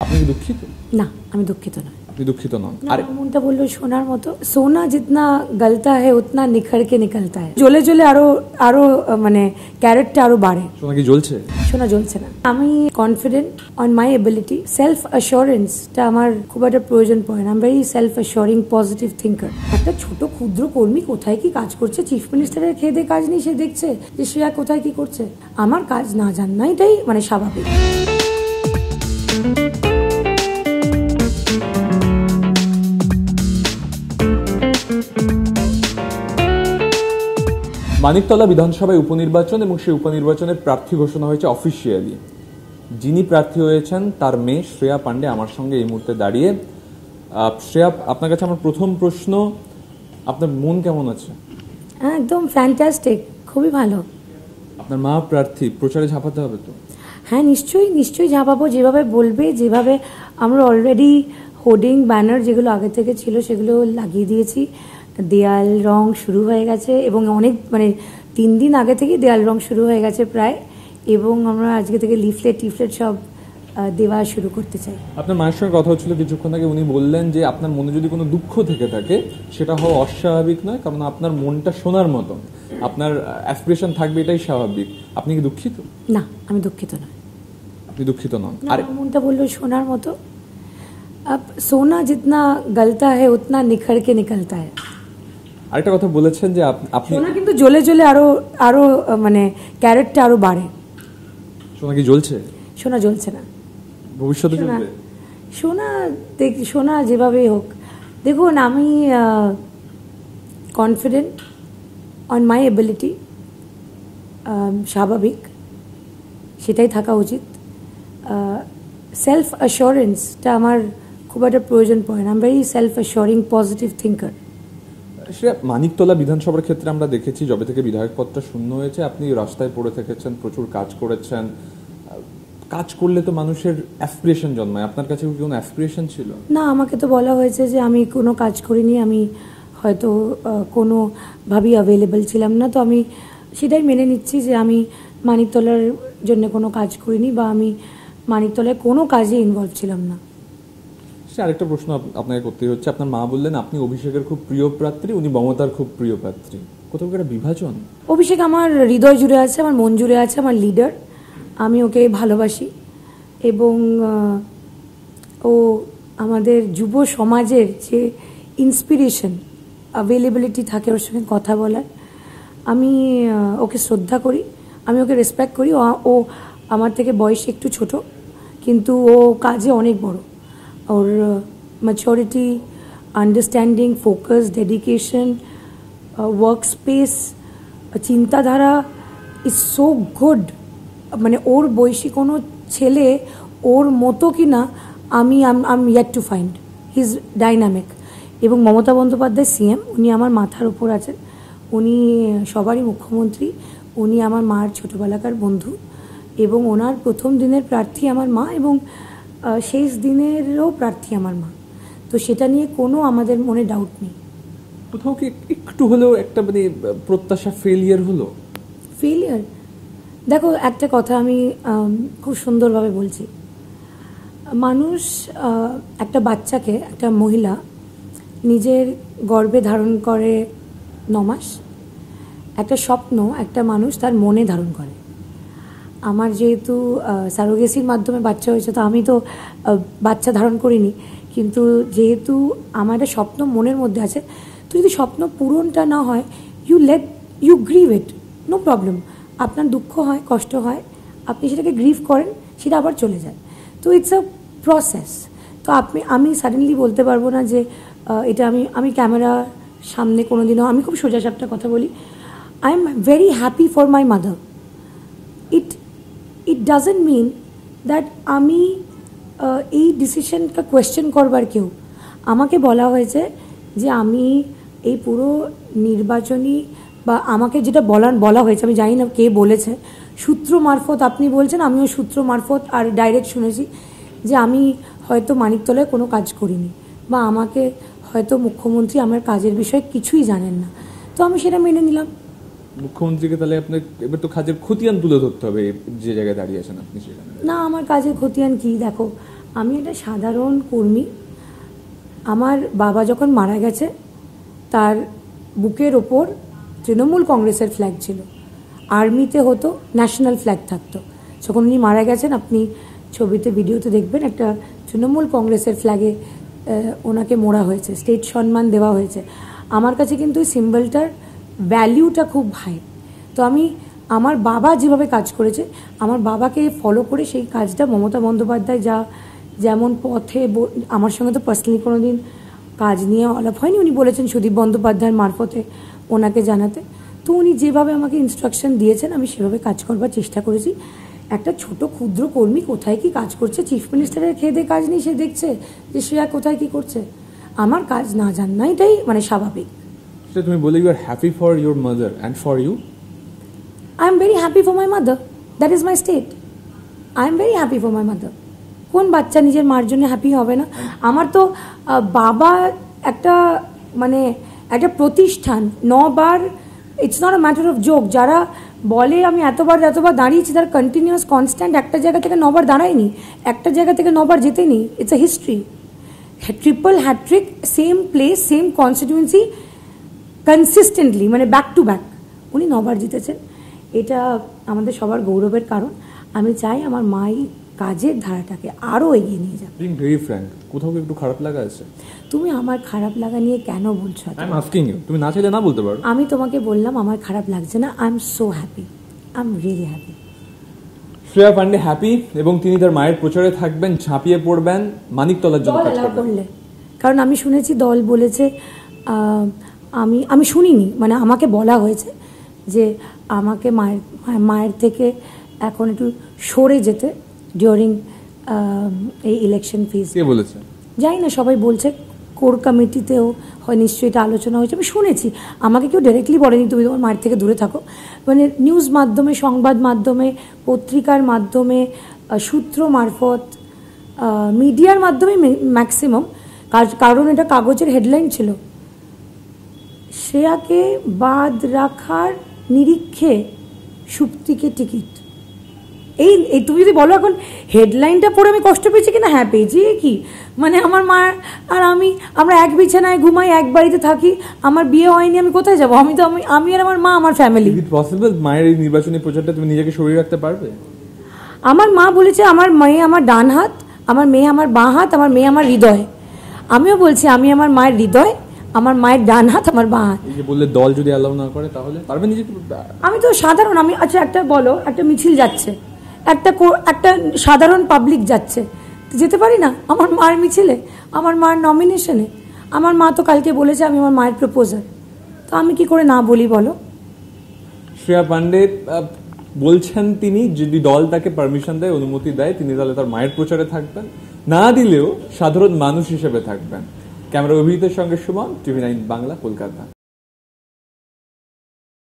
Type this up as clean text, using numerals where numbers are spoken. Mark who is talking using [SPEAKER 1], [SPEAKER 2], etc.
[SPEAKER 1] আপনি কি দুঃখিত?
[SPEAKER 2] না, আমি দুঃখিত নই।
[SPEAKER 1] আপনি দুঃখিত নন।
[SPEAKER 2] আর মনটা বললো সোনার মতো, সোনা জিতনা গলতা है उतना निखर के निकलता है। জ্বলে জ্বলে আরো মানে ক্যারেটটা আরো বাড়ে।
[SPEAKER 1] সোনা কি জ্বলছে?
[SPEAKER 2] সোনা জ্বলছে না। আমি confident on my ability. Self অ্যাসুরেন্সটা আমার খুব একটা প্রয়োজন পড়ে না। I am very self assuring positive thinker. একটা ছোট ক্ষুদ্র কর্মী কোথায় কি কাজ করছে, চিফ মিনিস্টারের খেয়ে দিয়ে কাজ নেই, সে দেখছে যে সে কোথায় কি করছে। আমার কাজ না জানা এটাই মানে স্বাভাবিক।
[SPEAKER 1] মানিকতলা বিধানসভায় উপনির্বাচন এবং সেই উপনির্বাচনের প্রার্থী ঘোষণা হয়েছে অফিসিয়ালি। যিনি প্রার্থী হয়েছেন তার মেয়ে শ্রেয়া পান্ডে আমার সঙ্গে এই মুহূর্তে দাঁড়িয়ে। শ্রেয়া, আপনার কাছে আমার প্রথম প্রশ্ন, আপনার মন কেমন আছে?
[SPEAKER 2] একদম ফ্যান্টাস্টিক, খুবই ভালো।
[SPEAKER 1] আপনার মা প্রার্থী, প্রচারে ঝাঁপাতে হবে তো?
[SPEAKER 2] হ্যাঁ, নিশ্চয়ই ঝাঁপাবো। যেভাবে বলবে, যেভাবে আমরা অলরেডি হোর্ডিং ব্যানার যেগুলো আগে থেকে ছিল সেগুলো লাগিয়ে দিয়েছি। দেয়াল রং শুরু হয়ে গেছে এবং অনেক মানে 3 দিন আগে থেকে দেয়াল রং শুরু হয়ে গেছে প্রায়, এবং আমরা আজকে থেকে লিফলেট সব দেওয়া শুরু করতে চাই।
[SPEAKER 1] আপনার মায়ের সঙ্গে কথা হচ্ছিল কিছুক্ষণ আগে, উনি বললেন যে আপনার মনে যদি কোনো দুঃখ থেকে থাকে সেটা হওয়া অস্বাভাবিক নয়, কারণ আপনার মনটা সোনার মতন, আপনার অ্যাসপিরেশন থাকবে, এটাই স্বাভাবিক। আপনি কি দুঃখিত?
[SPEAKER 2] না, আমি দুঃখিত নই।
[SPEAKER 1] আপনি দুঃখিত নন।
[SPEAKER 2] আর মনটা বললো সোনার মতো, সোনা জিতনা গলতা है उतना निखर के निकलता है।
[SPEAKER 1] আরেকটা কথা বলেছেন যে আপনি
[SPEAKER 2] সোনা কিন্তু জ্বলে জ্বলে আরো মানে ক্যারেটটা আরো বাড়ে।
[SPEAKER 1] সোনা কি জ্বলছে?
[SPEAKER 2] সোনা জ্বলছে না।
[SPEAKER 1] ভবিষ্যতে জ্বলবে?
[SPEAKER 2] সোনা যেভাবেই হোক, দেখুন আমি কনফিডেন্ট অন মাই এবিলিটি। স্বাভাবিক, সেটাই থাকা উচিত। সেলফ অ্যাসুরেন্সটা আমার খুব একটা প্রয়োজন পড়ে না। I am very self assuring positive thinker.
[SPEAKER 1] সেটা মানিকতলা বিধানসভার ক্ষেত্রে আমরা দেখেছি, যবে থেকে বিধায়ক পদটা শূন্য হয়েছে আপনি রাস্তায় পড়ে থেকেছেন, প্রচুর কাজ করেছেন। কাজ করলে তো মানুষের অ্যাসপিরেশন জন্মায়, আপনার কাছে কি কোনো অ্যাসপিরেশন ছিল?
[SPEAKER 2] না, আমাকে তো বলা হয়েছে যে আমি কোনো কাজ করিনি, আমি হয়তো কোনোভাবেই অ্যাভেলেবল ছিলাম না। তো আমি সেটাই মেনে নিচ্ছি যে আমি মানিকতলার জন্য কোনো কাজ করিনি বা আমি মানিকতলায় কোনো কাজে ইনভলভ ছিলাম না।
[SPEAKER 1] সে আরেকটা প্রশ্ন আপনাকে করতেই হচ্ছে, আপনার মা বললেন আপনি অভিষেকের খুব প্রিয় প্রার্থী, উনি মমতার খুব প্রিয় প্রার্থী। কোথাও একটা বিভাজন?
[SPEAKER 2] অভিষেক আমার হৃদয় জুড়ে আছে, আমার মন জুড়ে আছে, আমার লিডার। আমি ওকে ভালোবাসি এবং ও আমাদের যুব সমাজের যে ইন্সপিরেশন, অ্যাভেলেবিলিটি থাকে ওর সঙ্গে কথা বলার, আমি ওকে শ্রদ্ধা করি, আমি ওকে রেসপেক্ট করি। ও আমার থেকে বয়সে একটু ছোট, কিন্তু ও কাজে অনেক বড়। ওর maturity, understanding, focus, dedication, work space, চিন্তাধারা ইজ সো গুড। মানে ওর বয়সী কোনো ছেলে ওর মতো কি না আমি yet to find. He is dynamic. এবং মমতা বন্দ্যোপাধ্যায় সিএম, উনি আমার মাথার উপর আছেন, উনি সবারই মুখ্যমন্ত্রী, উনি আমার মার ছোটোবেলাকার বন্ধু এবং ওনার প্রথম দিনের প্রার্থী আমার মা এবং শেষ দিনেরও প্রার্থী আমার মা। তো সেটা নিয়ে কোনো আমাদের মনে ডাউট নেই।
[SPEAKER 1] কোথাও কি একটু হলেও একটা মানে প্রত্যাশা ফেলিয়ার হলো?
[SPEAKER 2] ফেলিয়ার? দেখো, একটা কথা আমি খুব সুন্দরভাবে বলছি। মানুষ একটা বাচ্চাকে, একটা মহিলা নিজের গর্ভে ধারণ করে 9 মাস। একটা স্বপ্ন একটা মানুষ তার মনে ধারণ করে। আমার যেহেতু সারোগেসির মাধ্যমে বাচ্চা হয়েছে, তো আমি তো বাচ্চা ধারণ করিনি, কিন্তু যেহেতু আমার একটা স্বপ্ন মনের মধ্যে আছে, তো যদি স্বপ্ন পূরণটা না হয়, you grieve it, no problem. আপনার দুঃখ হয়, কষ্ট হয়, আপনি সেটাকে গ্রিভ করেন, সেটা আবার চলে যায়। তো ইটস আ প্রসেস। তো আমি সাডেনলি বলতে পারবো না যে এটা আমি ক্যামেরার সামনে কোনোদিনও, আমি খুব সোজাসাপটা কথা বলি। I am very happy for my mother. It doesn't mean that আমি এই ডিসিশনটা কোয়েশ্চেন করবার কেউ। আমাকে বলা হয়েছে যে আমি এই পুরো নির্বাচনী বা আমাকে যেটা বলা হয়েছে, আমি জানি না কে বলেছে, সূত্র মারফত আপনি বলছেন, আমিও সূত্র মারফত আর ডাইরেক্ট শুনেছি যে আমি হয়তো মানিকতলায় কোনো কাজ করিনি বা আমাকে হয়তো মুখ্যমন্ত্রী আমার কাজের বিষয়ে কিছুই জানেন না। তো আমি সেটা মেনে নিলাম।
[SPEAKER 1] মুখ্যমন্ত্রীকে তাহলে আপনার এবার তো কাজের খতিয়ান তুলে ধরতে হবে, যে জায়গায় দাঁড়িয়ে আছেন আপনি সেখানে।
[SPEAKER 2] না, আমার কাজের খতিয়ান কি? দেখো, আমি একটা সাধারণ কর্মী। আমার বাবা যখন মারা গেছে তার বুকের ওপর তৃণমূল কংগ্রেসের ফ্ল্যাগ ছিল, আর্মিতে হতো ন্যাশনাল ফ্ল্যাগ থাকতো। যখন উনি মারা গেছেন আপনি ছবিতে ভিডিওতে দেখবেন একটা তৃণমূল কংগ্রেসের ফ্ল্যাগে ওনাকে মোড়া হয়েছে, স্টেট সম্মান দেওয়া হয়েছে। আমার কাছে কিন্তু এই সিম্বলটার ভ্যালিউটা খুব হাই। তো আমি আমার বাবা যেভাবে কাজ করেছে আমার বাবাকে ফলো করে সেই কাজটা মমতা বন্দ্যোপাধ্যায় যেমন পথে আমার সঙ্গে তো পার্সোনালি কোনো দিন কাজ নিয়ে আলাপ হয়নি, উনি বলেছেন সুদীপ বন্দ্যোপাধ্যায়ের মারফতে ওনাকে জানাতে। তো উনি যেভাবে আমাকে ইনস্ট্রাকশন দিয়েছেন আমি সেভাবে কাজ করবার চেষ্টা করেছি। একটা ছোট ক্ষুদ্র কর্মী কোথায় কি কাজ করছে, চিফ মিনিস্টারের খেয়ে কাজ নেই, সে দেখছে যে শ্রেয়া কোথায় কি করছে। আমার কাজ না জানা এটাই মানে স্বাভাবিক।
[SPEAKER 1] তুমি বলে you are happy for your mother and for you.
[SPEAKER 2] I am very happy for my mother, that is my state. I am very happy for my mother. কোন বাচ্চা নিজের মার জন্য হ্যাপি হবে না? আমার তো বাবা একটা মানে একটা প্রতিষ্ঠান 9 বার, it's not a matter of joke. যারা বলে আমি এতবার দাঁড়িয়েছি তার কন্টিনিউয়াস কনস্ট্যান্ট একটা জায়গা থেকে 9 বার দাঁড়ায়নি, একটা জায়গা থেকে 9 বার জেতেনি। It's a history. Triple hattrick, same place, same constituency, consistently মানে ব্যাক টু ব্যাক উনি 9 বার জিতেছেন। এটা আমাদের সবার গৌরবের কারণ। আমি চাই আমার মাই কাজের ধারাটাকে আরও এগিয়ে নিয়ে যাবে।
[SPEAKER 1] বিং ভেরি ফ্র্যাঙ্ক, কোথাও কি একটু খারাপ লাগা আছে?
[SPEAKER 2] তুমি আমার খারাপ লাগা নিয়ে কেন বলছো?
[SPEAKER 1] আই এম আস্কিং ইউ, তুমি না চাইলে না বলতে পারো।
[SPEAKER 2] আমি তোমাকে বললাম আমার খারাপ লাগছে না। I am so happy, I am really happy.
[SPEAKER 1] Shreya Pandey happy এবং তিনি তার মায়ের প্রচারে থাকবেন, ঝাঁপিয়ে পড়বেন, মানিকতলার জন্য কাজ করবেন।
[SPEAKER 2] কারণ আমি শুনেছি দল বলেছে, আমি শুনিনি, মানে আমাকে বলা হয়েছে যে আমাকে মায়ের থেকে এখন একটু সরে যেতে ডিউরিং এই ইলেকশন ফেজ।
[SPEAKER 1] কে বলেছে
[SPEAKER 2] জানি না, সবাই বলছে। কোর কমিটিতেও হয় নিশ্চয়ই এটা আলোচনা হয়েছে, আমি শুনেছি। আমাকে কেউ ডাইরেক্টলি বলেনি তুমি তোমার মায়ের থেকে দূরে থাকো। মানে নিউজ মাধ্যমে, সংবাদ মাধ্যমে, পত্রিকার মাধ্যমে, সূত্র মারফত, মিডিয়ার মাধ্যমে ম্যাক্সিমাম, কারণ এটা কাগজের হেডলাইন ছিল। শ্রেয়াকে বাদ রাখার নিরীক্ষে সুপ্তিকে টিকিট। এই তুমি যদি বলো এখন হেডলাইনটা পড়ে আমি কষ্ট পেয়েছি কিনা, হ্যাঁ পেয়েছি। কি মানে আমার মা আর আমরা এক বিছানায় ঘুমাই, এক বাড়িতে থাকি, আমার বিয়ে হয়নি, আমি কোথায় যাবো? আমি আর আমার মা, আমার ফ্যামিলি।
[SPEAKER 1] ইজ ইট পসিবল মায়ের এই নির্বাচনী প্রচারটা তুমি নিজেকে সরিয়ে রাখতে পারবে?
[SPEAKER 2] আমার মা বলেছে আমার মেয়ে আমার ডান হাত, আমার মেয়ে আমার বাঁ হাত, আমার মেয়ে আমার হৃদয়। আমিও বলছি আমি আমার মায়ের হৃদয়, আমার মায়ের ডান হাত, আমার বাঁ হাত।
[SPEAKER 1] এই যে বললে দল যদি অ্যালাউ না করে তাহলে পারবে নিজেকে?
[SPEAKER 2] আমি তো সাধারণ, আমি আচ্ছা একটা বলো, একটা মিছিল যাচ্ছে, একটা সাধারণ পাবলিক যাচ্ছে, যেতে পারি না আমার মায়ের মিছিলে, আমার মায়ের নমিনেশনে? আমার মা তো কালকে বলেছে আমি আমার মায়ের প্রপোজাল, তো আমি কি করে না বলি বলো?
[SPEAKER 1] শ্রেয়া পান্ডে বলছেন তিনি যদি দল তাকে পারমিশন দেয়, অনুমতি দেয়, তিনি তাহলে তার মায়ের প্রচারে থাকবেন, না দিলেও সাধারণ মানুষ হিসেবে থাকবেন। ক্যামেরা অভিজিতের সঙ্গে সুমন, TV9 বাংলা, কলকাতা।